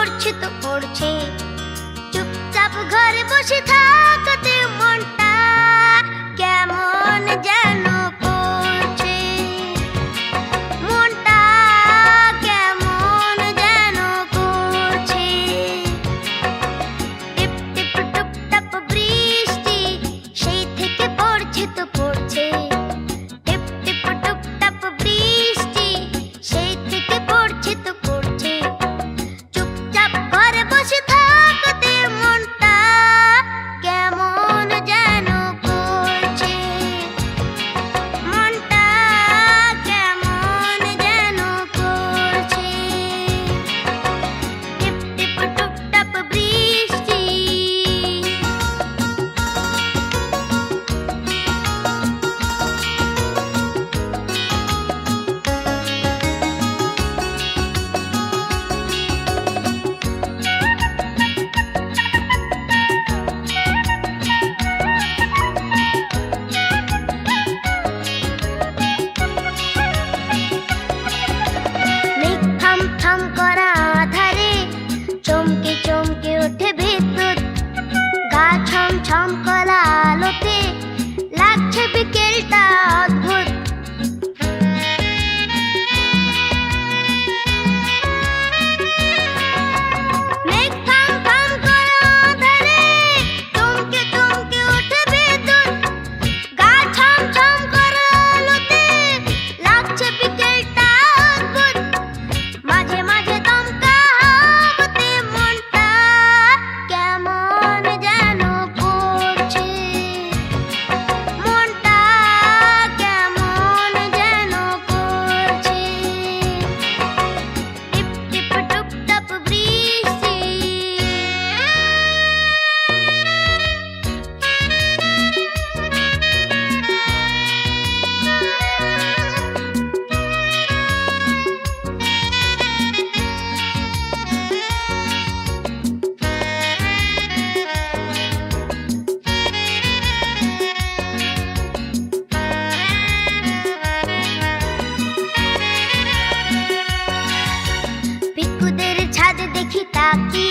পড়ছে তো পড়ছে, চুপচাপ ঘরে বসে থাকতে মনটা কেমন যেন করছে, মনটা কেমন যেন করছে। টিপ টিপ টুপ টাপ বৃষ্টি সেই থেকে পড়ছে তো পড়ছে, টিপ টিপ টুপ টাপ বৃষ্টি সেই থেকে পড়ছে তো পড়ছে, চুপচাপ ঘরে বসে থাকতে মনটা কেমন যেন করছে, মনটা কেমন যেন করছে। টিপ টিপ টুপ টাপ বৃষ্টি। মেঘ থাম থাম করা আধারে চমকে চমকে ওঠে বিদ্যুৎ, গা ছম ছম করা আলোতে লাগছে বিকেলটা অদ্ভুত। মেঘ থাম থাম করা আধারে চমকে চমকে ওঠে বিদ্যুৎ, গা ছম ছম করা আলোতে লাগছে বিকেলটা অদ্ভুত। মাঝে মাঝে দমকা হাওয়াতে মনটা কেমন যেন করছে, মনটা কেমন যেন করছে। টিপ টিপ টুপ টাপ বৃষ্টি। পিকুদের ছাদে দেখি তাকিয়ে